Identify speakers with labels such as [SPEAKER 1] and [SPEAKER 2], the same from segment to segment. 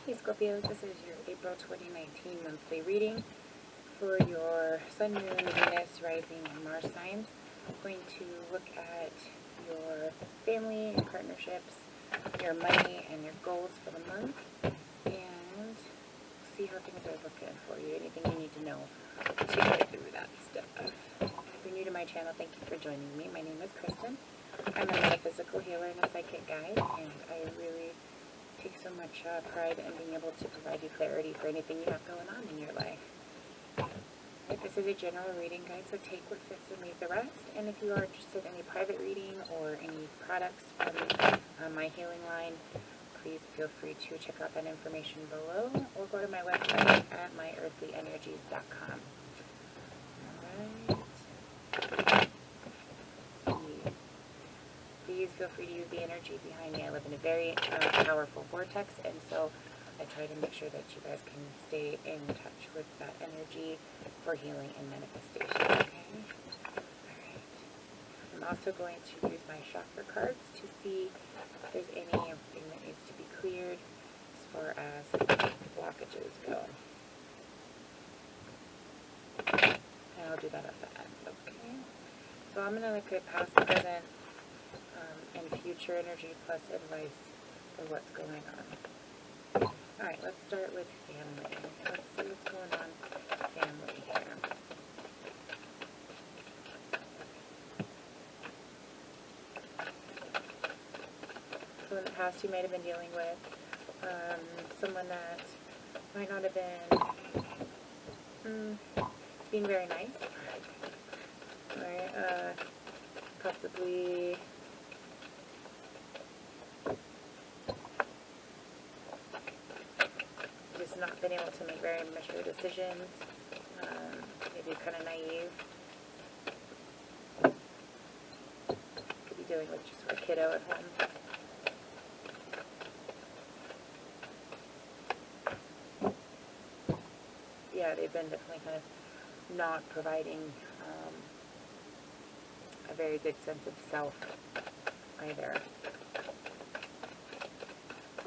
[SPEAKER 1] Hey Scorpio, this is your April 2019 monthly reading for your Sun, Moon, Venus, Rising, and Mars signs. I'm going to look at your family and partnerships, your money, and your goals for the month, and see how things are looking for you. Anything you need to know to get through that stuff. If you're new to my channel, thank you for joining me. My name is Kristen. I'm a metaphysical healer and a psychic guide, and I really take so much pride in being able to provide you clarity for anything you have going on in your life. Right, this is a general reading guide, so take what fits and leave the rest. And if you are interested in a private reading or any products from my healing line, please feel free to check out that information below or go to my website at myearthlyenergies.com. Alright. Please feel free to use the energy behind me. I live in a very powerful vortex, and so I try to make sure that you guys can stay in touch with that energy for healing and manifestation, okay? Alright. I'm also going to use my chakra cards to see if there's anything that needs to be cleared as far as blockages go. And I'll do that at the end, okay? So I'm going to look at past, present, and future energy plus advice for what's going on. Alright, let's start with family. Let's see what's going on with family here. So in the past you might have been dealing with someone that might not have been being very nice. Right? Possibly not been able to make very mature decisions, maybe kind of naive. Could be dealing with just a kiddo at home. Yeah, they've been definitely kind of not providing a very good sense of self either.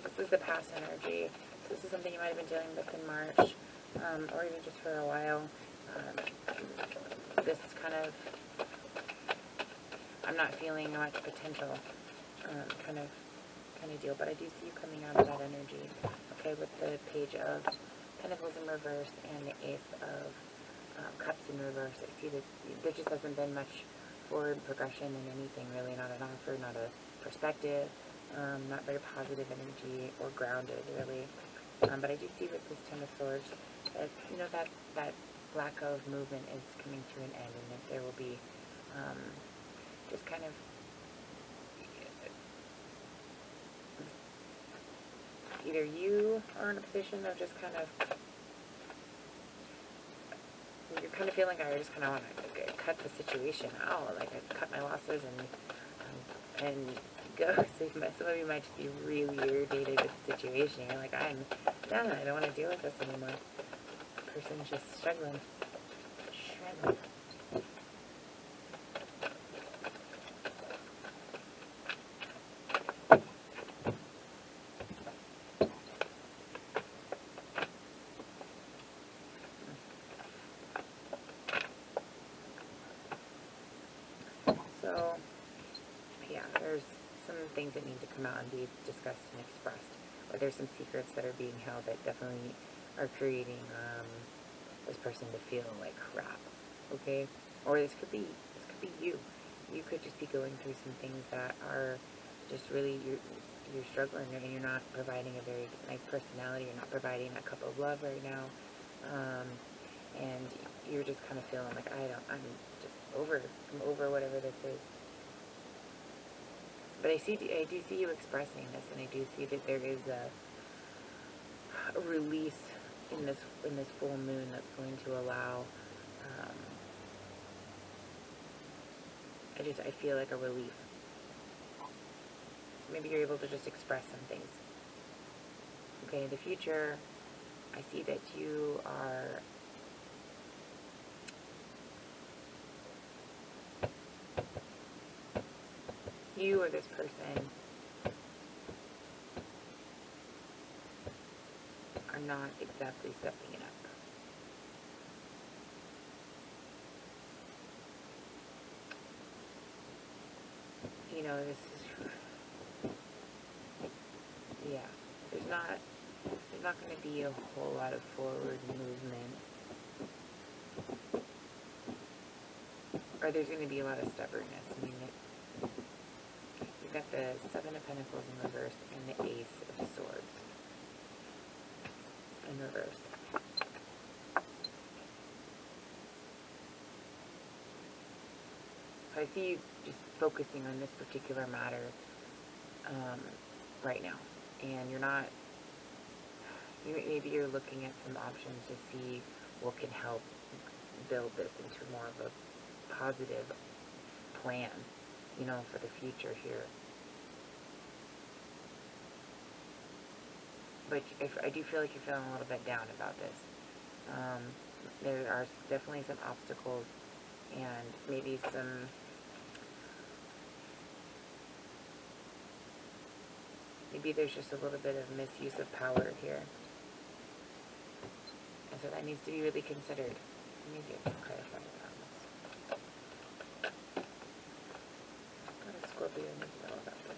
[SPEAKER 1] This is the past energy. This is something you might have been dealing with in March, or even just for a while. This kind of, I'm not feeling much potential kind of deal, but I do see you coming out of that energy, okay, with the Page of Pentacles in reverse and the Ace of Cups in reverse. I see that there just hasn't been much forward progression in anything, really, not an offer, not a perspective, not very positive energy or grounded, really. But I do see with this Ten of Swords that, you know, that lack of movement is coming to an end, and that there will be just kind of either you are in a position of just kind of, you're kind of feeling like I just kind of want to cut the situation out, like I cut my losses and go. So some of you might just be really irritated with the situation. You're like, I'm done. I don't want to deal with this anymore. This person's just struggling. So, yeah, there's some things that need to come out and be discussed and expressed. Or there's some secrets that are being held that definitely are creating this person to feel like crap, okay? Or this could be you. You could just be going through some things that are just really, you're struggling, and you're not providing a very nice personality. You're not providing that cup of love right now, and you're just kind of feeling like I'm over whatever this is. But I do see you expressing this, and I do see that there is a release in this full moon that's going to allow. I feel like a relief. Maybe you're able to just express some things. Okay, in the future, I see that you are you or this person are not exactly stepping it up. You know, this is, yeah, there's not going to be a whole lot of forward movement. Or there's going to be a lot of stubbornness. I mean, you've got the Seven of Pentacles in reverse and the Ace of Swords in reverse. So I see you just focusing on this particular matter right now. And you're not, maybe you're looking at some options to see what can help build this into more of a positive plan, you know, for the future here. But I do feel like you're feeling a little bit down about this. There are definitely some obstacles and maybe maybe there's just a little bit of misuse of power here. And so that needs to be really considered. Maybe I can clarify that. What does Scorpio need to know about this?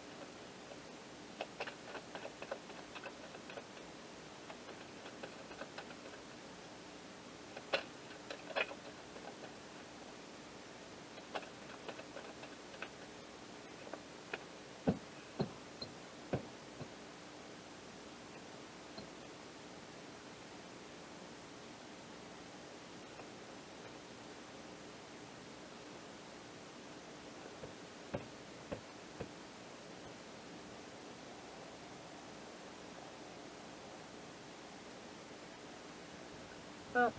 [SPEAKER 1] Well,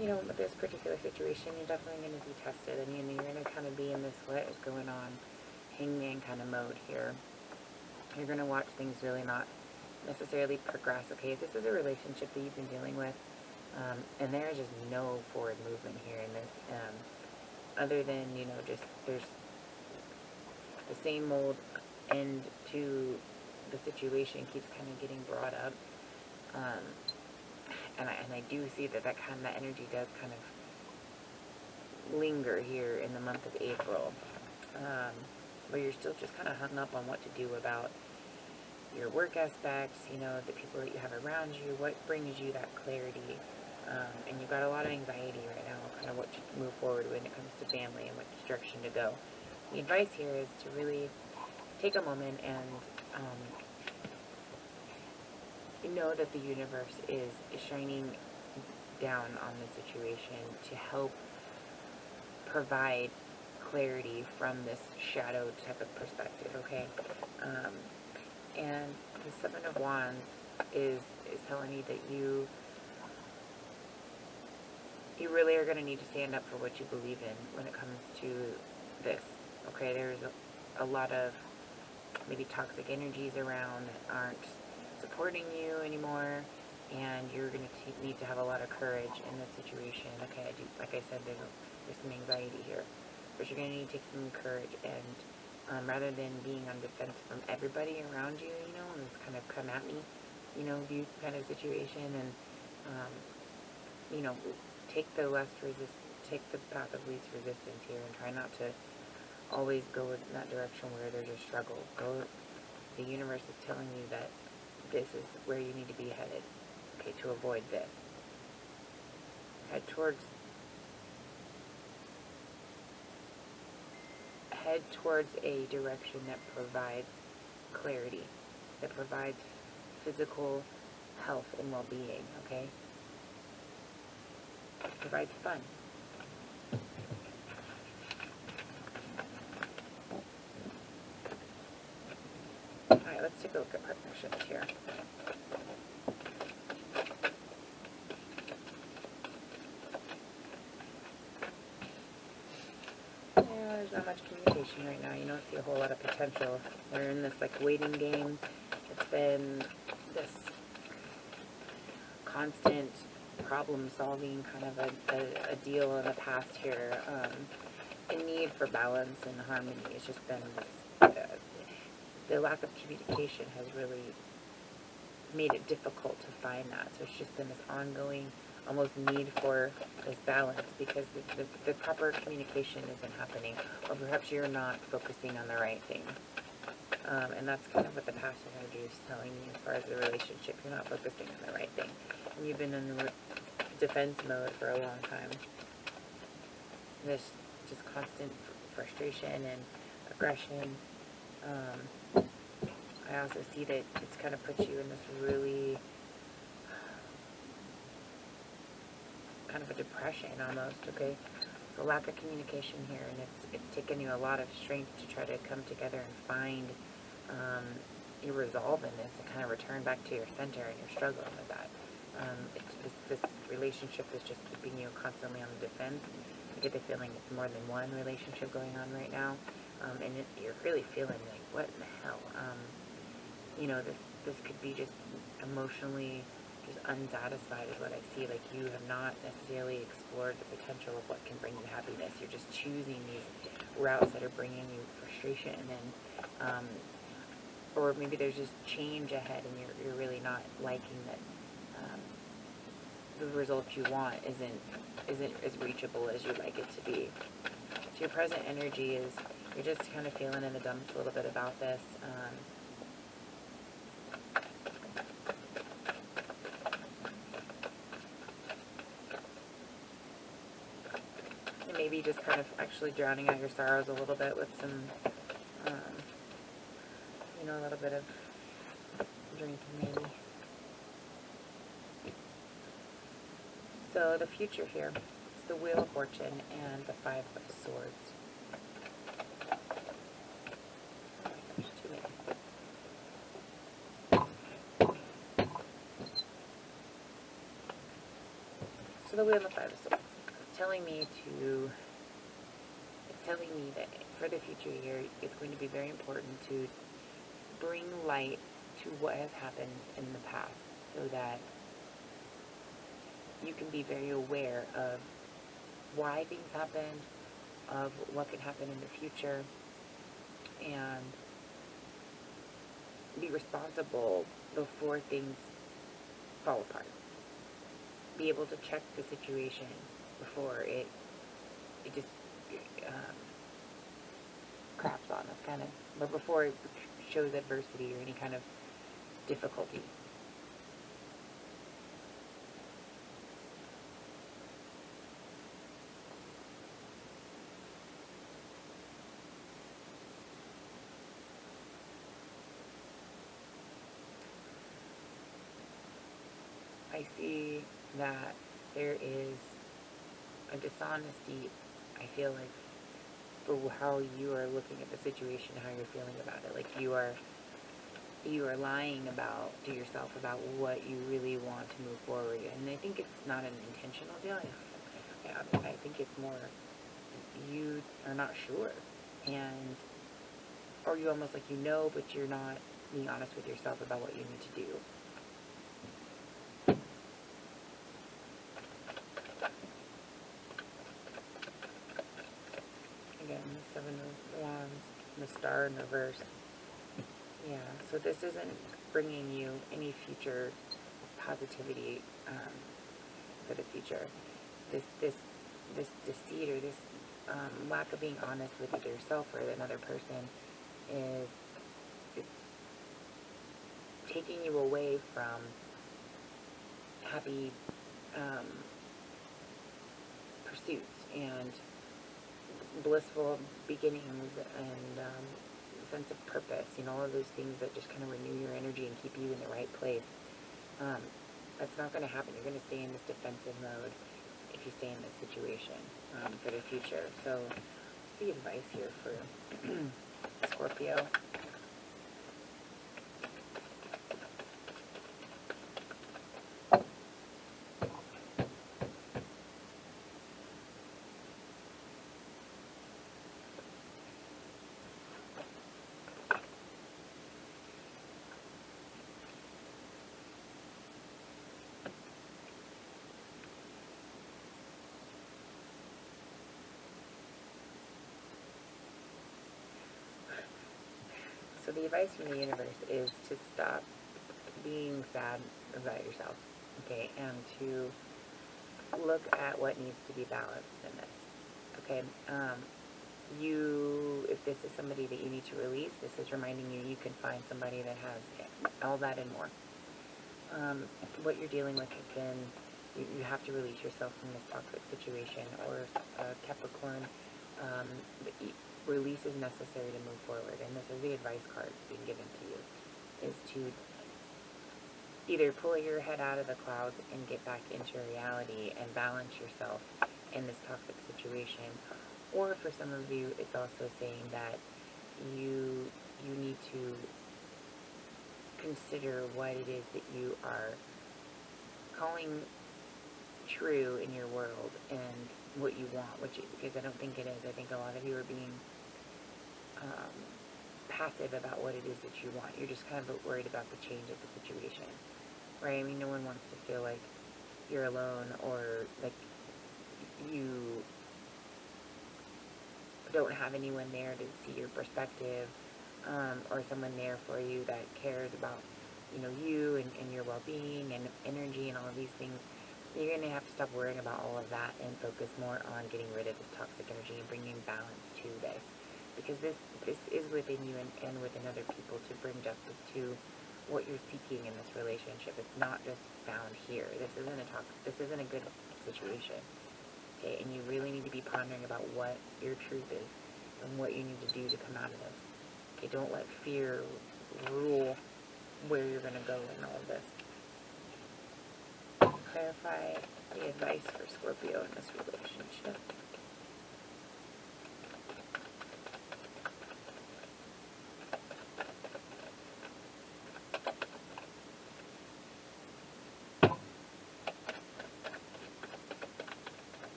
[SPEAKER 1] you know, with this particular situation, you're definitely going to be tested, and you're going to kind of be in this what is going on, hangman kind of mode here. You're going to watch things really not necessarily progress. Okay, this is a relationship that you've been dealing with, and there is just no forward movement here in this, other than, you know, just there's the same old end to the situation keeps kind of getting brought up. And I do see that kind of energy does kind of linger here in the month of April, where you're still just kind of hung up on what to do about your work aspects, you know, the people that you have around you, what brings you that clarity, and you've got a lot of anxiety right now, kind of what to move forward when it comes to family and what direction to go. The advice here is to really take a moment and know that the universe is shining down on the situation to help provide clarity from this shadow type of perspective, okay? And the Seven of Wands is telling you that you really are going to need to stand up for what you believe in when it comes to this, okay? There's a lot of maybe toxic energies around that aren't supporting you anymore, and you're going to need to have a lot of courage in this situation. Okay, like I said, there's some anxiety here, but you're going to need to take some courage, and rather than being on defense from everybody around you, you know, and it's kind of come at me, you know, view kind of situation, and you know, take the path of least resistance here, and try not to always go in that direction where there's a struggle. The universe is telling you that this is where you need to be headed, okay, to avoid this. Head towards a direction that provides clarity, that provides physical health and well-being, okay? It provides fun. Alright, let's take a look at partnerships here. Yeah, there's not much communication right now. You don't see a whole lot of potential. They're in this like waiting game. It's been this constant problem solving kind of a deal in the past here. A need for balance and harmony. It's just been this, the lack of communication has really made it difficult to find that. So it's just been this ongoing, almost need for this balance, because the proper communication isn't happening, or perhaps you're not focusing on the right thing. And that's kind of what the past energy is telling you as far as the relationship. You're not focusing on the right thing. And you've been in the defense mode for a long time. This just constant frustration and aggression. I also see that it's kind of put you in this really kind of a depression almost, okay? The lack of communication here, and it's taken you a lot of strength to try to come together and find your resolve in this, and kind of return back to your center, and you're struggling with that. This relationship is just keeping you constantly on the defense. I get the feeling it's more than one relationship going on right now, and you're really feeling like, what in the hell? This could be just emotionally just unsatisfied is what I see. Like, you have not necessarily explored the potential of what can bring you happiness. You're just choosing these routes that are bringing you frustration, and or maybe there's just change ahead, and you're really not liking that the result you want isn't as reachable as you'd like it to be. So your present energy is, you're just kind of feeling in the dumps a little bit about this. And maybe just kind of actually drowning out your sorrows a little bit with some, a little bit of drinking maybe. So the future here, it's the Wheel of Fortune and the Five of Swords. There's too many. So the Wheel and the Five of Swords, it's telling me that for the future here, it's going to be very important to bring light to what has happened in the past, so that you can be very aware of why things happened, of what could happen in the future, and be responsible before things fall apart. Be able to check the situation before it just craps on us, kind of, but before it shows adversity or any kind of difficulty. I see that there is a dishonesty, I feel like, for how you are looking at the situation, how you're feeling about it. Like, you are lying to yourself about what you really want to move forward. And I think it's not an intentional deal. I think it's more you are not sure, or you almost like but you're not being honest with yourself about what you need to do. Again, the Seven of Wands, the Star in reverse. Yeah, so this isn't bringing you any future positivity for the future. This deceit, or this lack of being honest with either yourself or another person is taking you away from happy pursuits and blissful beginnings and sense of purpose, all of those things that just kind of renew your energy and keep you in the right place. That's not going to happen. You're going to stay in this defensive mode if you stay in this situation for the future. So the advice here for Scorpio. So the advice from the universe is to stop being sad about yourself, okay, and to look at what needs to be balanced in this, okay. If this is somebody that you need to release, this is reminding you can find somebody that has all that and more. What you're dealing with has been, you have to release yourself from this toxic situation, or Capricorn, release is necessary to move forward, and this is the advice card being given to you, is to either pull your head out of the clouds and get back into reality and balance yourself in this toxic situation. Or for some of you, it's also saying that you need to consider what it is that you are calling true in your world and what you want, because I don't think it is. I think a lot of you are being passive about what it is that you want. You're just kind of worried about the change of the situation, right? I mean, no one wants to feel like you're alone, or like you don't have anyone there to see your perspective, or someone there for you that cares about, you and your well-being and energy and all of these things. You're going to have to stop worrying about all of that and focus more on getting rid of this toxic energy and bringing balance to this. Because this is within you and within other people to bring justice to what you're seeking in this relationship. It's not just found here. This isn't a good situation. Okay, and you really need to be pondering about what your truth is and what you need to do to come out of this. Okay, don't let fear rule where you're going to go in all of this. Clarify the advice for Scorpio in this relationship.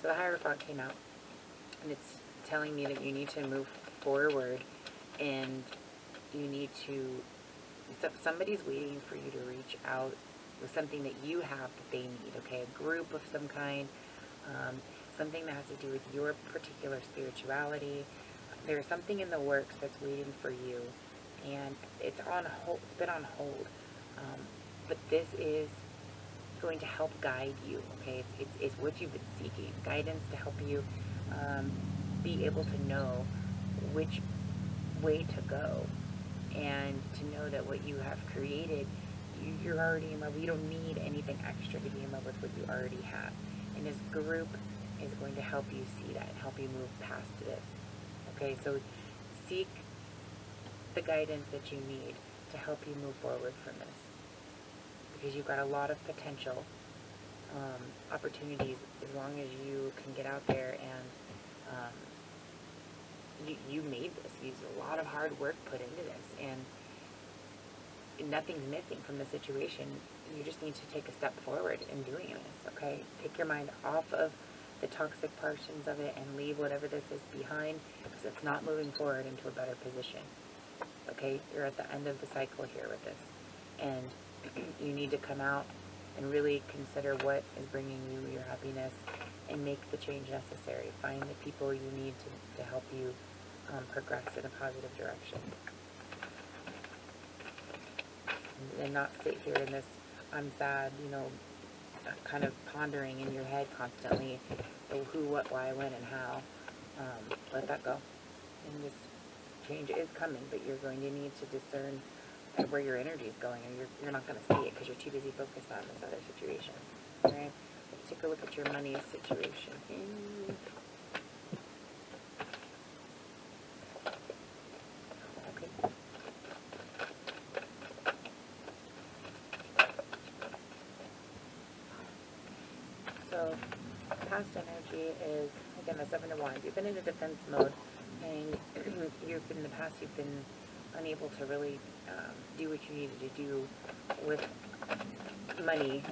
[SPEAKER 1] So the Hierophant came out, and it's telling me that you need to move forward, and you need to, somebody's waiting for you to reach out with something that you have that they need, okay? A group of some kind, something that has to do with your particular spirituality. There's something in the works that's waiting for you, and it's on hold. It's been on hold, but this is going to help guide you, okay? It's what you've been seeking, guidance to help you be able to know which way to go, and to know that what you have created, you're already in love. You don't need anything extra to be in love with what you already have, and this group is going to help you see that and help you move past this, okay? So seek the guidance that you need to help you move forward from this, because you've got a lot of potential opportunities as long as you can get out there and you made this. There's a lot of hard work put into this, and nothing's missing from the situation. You just need to take a step forward in doing this, okay? Take your mind off of the toxic portions of it and leave whatever this is behind, because it's not moving forward into a better position, okay? You're at the end of the cycle here with this, and you need to come out and really consider what is bringing you your happiness and make the change necessary. Find the people you need to help you progress in a positive direction. And not sit here in this, I'm sad, kind of pondering in your head constantly, who, what, why, when, and how. Let that go. And this change is coming, but you're going to need to discern where your energy is going, or you're not going to see it because you're too busy focused on this other situation. Alright? Let's take a look at your money situation. Okay. So, past energy is, again, the Seven of Wands. You've been in a defense mode, and in the past you've been unable to really do what you needed to do with money.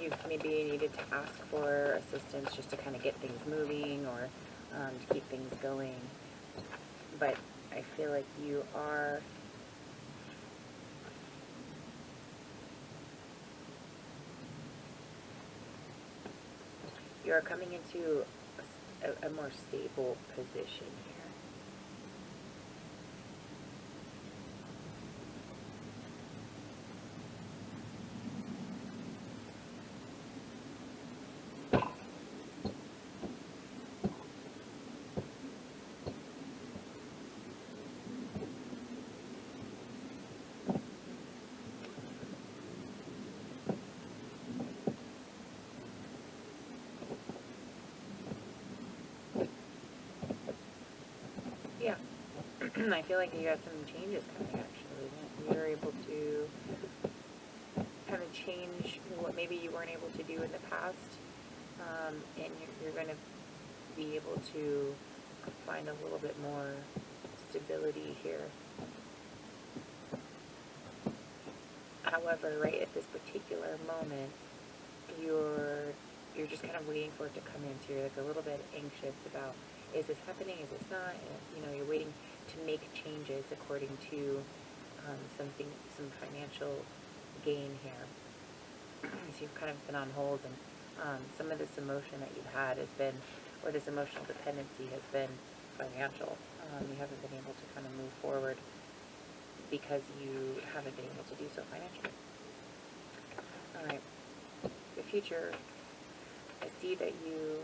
[SPEAKER 1] You've maybe needed to ask for assistance just to kind of get things moving, or to keep things going. But I feel like you are coming into a more stable position here. I feel like you got some changes coming, actually. You're able to kind of change what maybe you weren't able to do in the past, and you're going to be able to find a little bit more stability here. However, right at this particular moment, you're just kind of waiting for it to come in. So you're like a little bit anxious about, is this happening? Is this not? And, you know, you're waiting to make changes according to some financial gain here. So you've kind of been on hold, and some of this emotion that you've had has been, or this emotional dependency has been financial. You haven't been able to kind of move forward because you haven't been able to do so financially. All right. The future, I see that you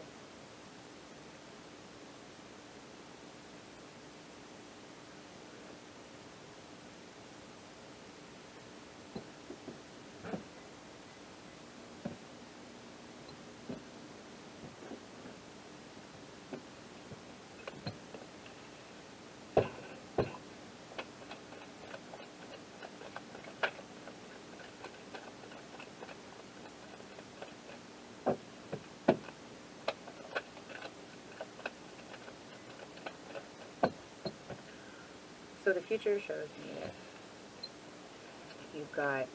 [SPEAKER 1] So the future shows me that you've got,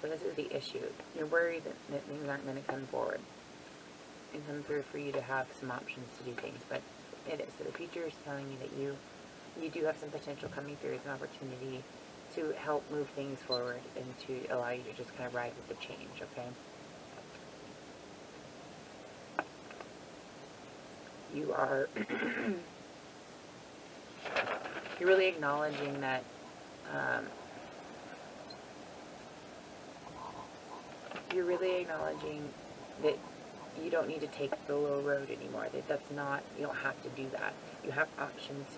[SPEAKER 1] so this is the issue. You're worried that things aren't going to come forward and come through for you to have some options to do things, but it is. So the future is telling me that you do have some potential coming through as an opportunity to help move things forward and to allow you to just kind of ride with the change, okay? You are you're really acknowledging that you're really acknowledging that you don't need to take the low road anymore. That's not, you don't have to do that. You have options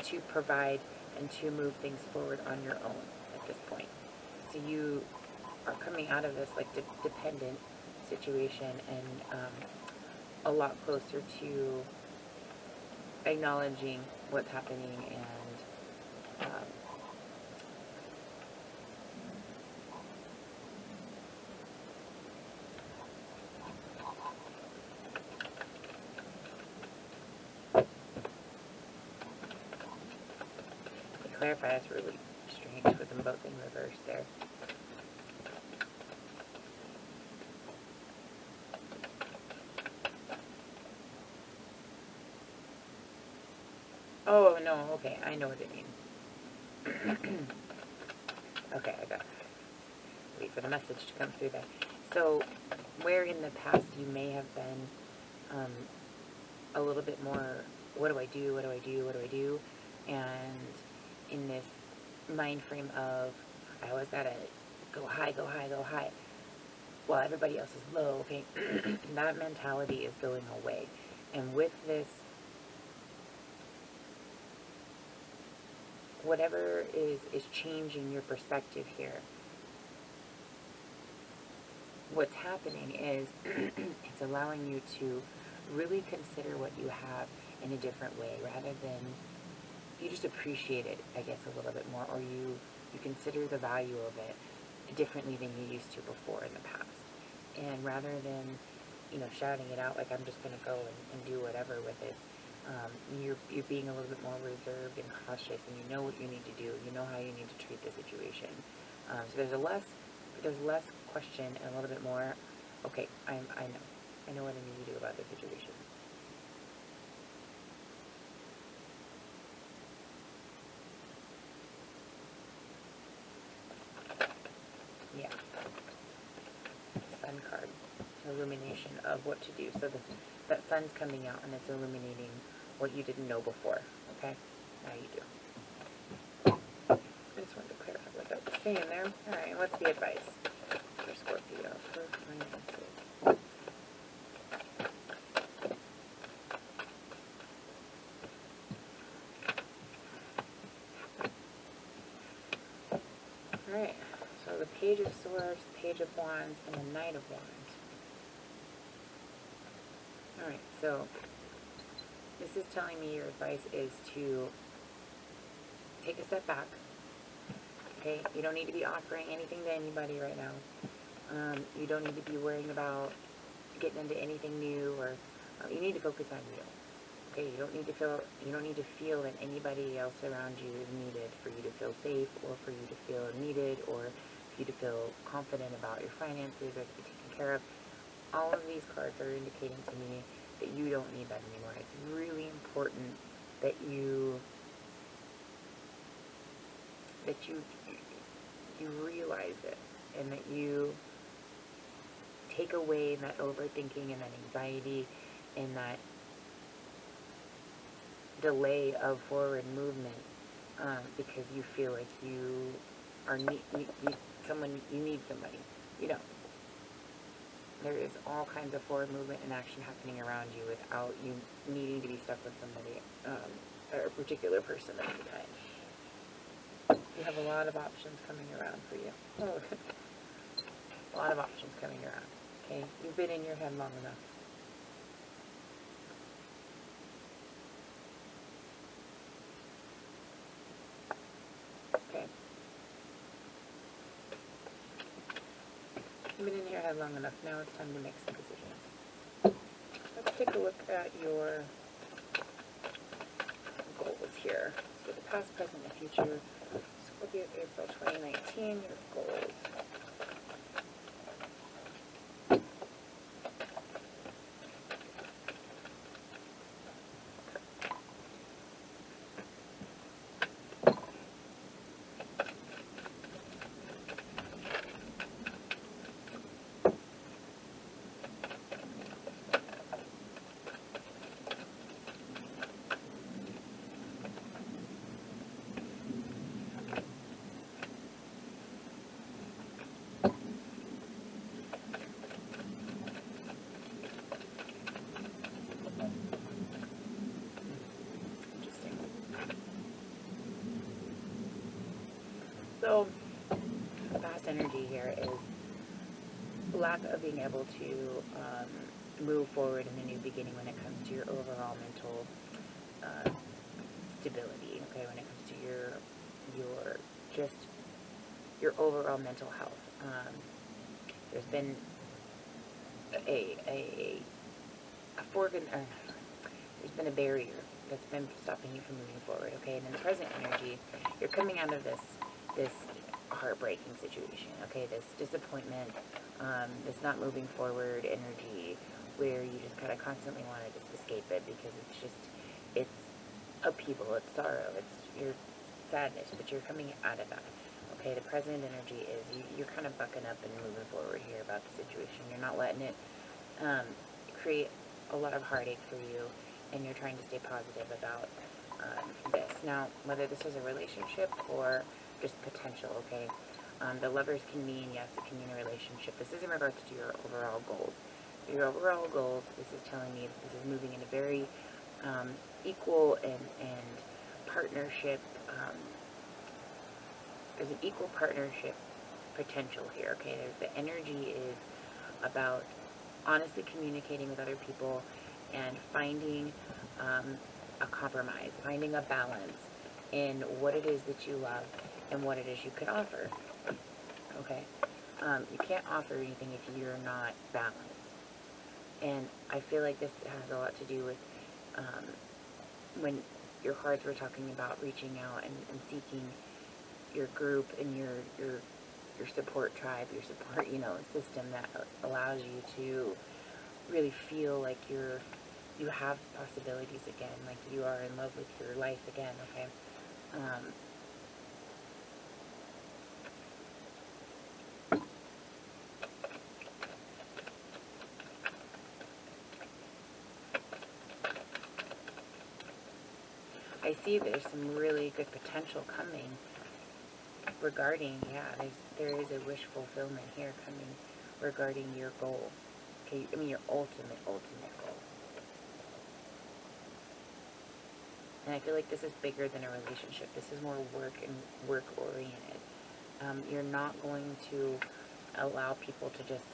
[SPEAKER 1] to provide and to move things forward on your own at this point. So you are coming out of this like dependent situation and a lot closer to acknowledging what's happening and to clarify, that's really strange with them both in reverse there. Oh, no, okay, I know what it means. Okay, I got it. Wait for the message to come through there. So, where in the past you may have been a little bit more, what do I do, what do I do, what do I do? And in this mind frame of, I always gotta go high, go high, go high, while everybody else is low, okay? That mentality is going away. And with this, whatever is changing your perspective here, what's happening is it's allowing you to really consider what you have in a different way, rather than, you just appreciate it, I guess, a little bit more, or you consider the value of it differently than you used to before in the past. And rather than, you know, shouting it out like I'm just going to go and do whatever with it, you're being a little bit more reserved and cautious, and you know what you need to do. You know how you need to treat the situation. So there's less question and a little bit more, okay, I know what I need to do about the situation. Yeah. Sun card. Illumination of what to do. So that sun's coming out and it's illuminating what you didn't know before. Okay? Now you do. I just wanted to clarify what that was saying there. Alright, what's the advice for Scorpio for finances? Alright, so the Page of Swords, Page of Wands, and the Knight of Wands. Alright, so This is telling me your advice is to take a step back. Okay, you don't need to be offering anything to anybody right now. You don't need to be worrying about getting into anything new, or you need to focus on you. Okay, you don't need to feel that anybody else around you is needed for you to feel safe, or for you to feel needed, or for you to feel confident about your finances, or to be taken care of. All of these cards are indicating to me that you don't need that anymore. It's really important that you realize it, and that you take away that overthinking and that anxiety and that delay of forward movement, because you feel like you need somebody. You don't. There is all kinds of forward movement and action happening around you without you needing to be stuck with somebody, or a particular person at any time. You have a lot of options coming around for you. Oh, a lot of options coming around. Okay, you've been in your head long enough. Okay. You've been in your head long enough. Now it's time to make some decisions. Let's take a look at your goals here. So the past, present, and future. Scorpio, April 2019, your goals. So, the past energy here is lack of being able to move forward in a new beginning when it comes to your overall mental stability. Okay, when it comes to your overall mental health. There's been there's been a barrier that's been stopping you from moving forward. Okay, and in the present energy, you're coming out of this heartbreaking situation, okay, this disappointment, this not moving forward energy, where you just kind of constantly want to just escape it, because it's upheaval, it's sorrow, it's your sadness, but you're coming out of that. Okay, the present energy is you're kind of bucking up and moving forward here about the situation. You're not letting it create a lot of heartache for you, and you're trying to stay positive about this. Now, whether this is a relationship or just potential, okay? The lovers can mean, yes, it can mean a relationship. This is in regards to your overall goals. Your overall goals, this is telling me that this is moving in a very equal and partnership, there's an equal partnership potential here, okay? The energy is about honestly communicating with other people and finding a compromise, finding a balance in what it is that you love and what it is you can offer, okay? You can't offer anything if you're not balanced. And I feel like this has a lot to do with when your cards were talking about reaching out and seeking your group and your support tribe, your support, system that allows you to really feel like you have possibilities again, like you are in love with your life again, okay? I see there's some really good potential coming regarding, there is a wish fulfillment here coming regarding your goal. Okay, I mean your ultimate goal. And I feel like this is bigger than a relationship. This is more work oriented. You're not going to allow people to just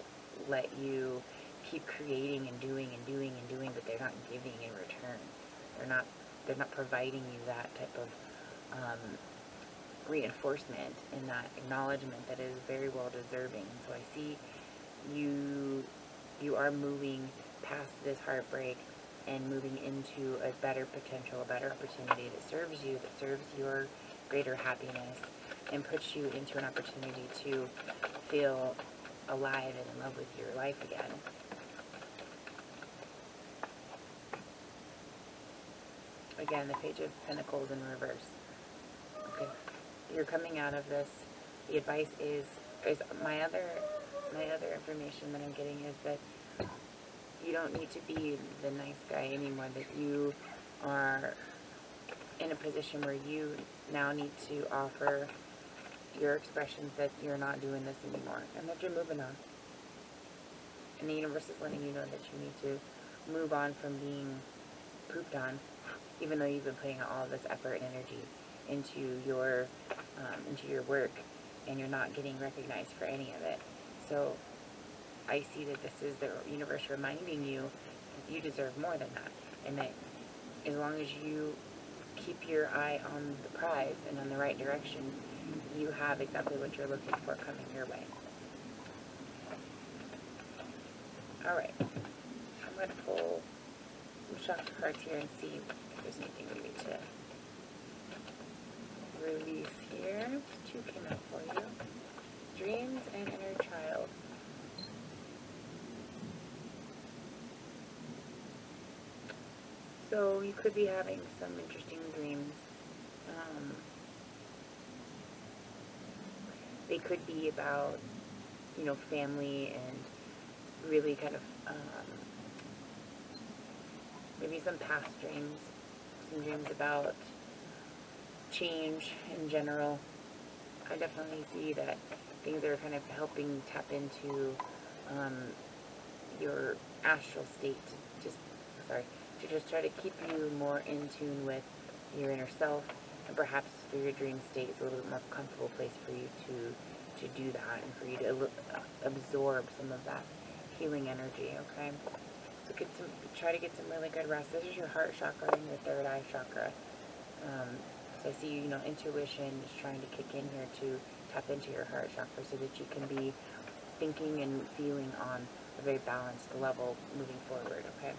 [SPEAKER 1] let you keep creating and doing, but they're not giving in return. They're not providing you that type of reinforcement and that acknowledgement that is very well deserving. So I see you are moving past this heartbreak and moving into a better potential, a better opportunity that serves you, that serves your greater happiness, and puts you into an opportunity to feel alive and in love with your life again. Again, the Page of Pentacles in reverse. Okay, you're coming out of this. The advice is my other information that I'm getting is that you don't need to be the nice guy anymore, that you are in a position where you now need to offer your expressions that you're not doing this anymore and that you're moving on. And the universe is letting you know that you need to move on from being pooped on, even though you've been putting all of this effort and energy into your work, and you're not getting recognized for any of it. So I see that this is the universe reminding you that you deserve more than that, and that as long as you keep your eye on the prize and on the right direction, you have exactly what you're looking for coming your way. Alright, I'm going to pull some chakra cards here and see if there's anything we need to release here. 2 came out for you. Dreams and inner child. So you could be having some interesting dreams. They could be about, family and really kind of maybe some past dreams, some dreams about change in general. I definitely see that things are kind of helping tap into your astral state, to just try to keep you more in tune with your inner self, and perhaps through your dream state is a little bit more comfortable place for you to do that, and for you to absorb some of that healing energy. Okay, so try to get some really good rest. This is your heart chakra and your third eye chakra. So I see, intuition is trying to kick in here to tap into your heart chakra so that you can be thinking and feeling on a very balanced level moving forward. Okay,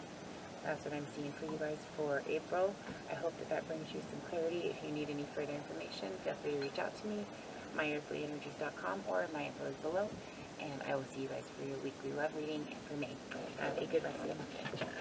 [SPEAKER 1] that's what I'm seeing for you guys for April. I hope that brings you some clarity. If you need any further information, feel free to reach out to me, myearthlyenergies.com, or my info is below. And I will see you guys for your weekly love reading and for May. Have a good rest of the month.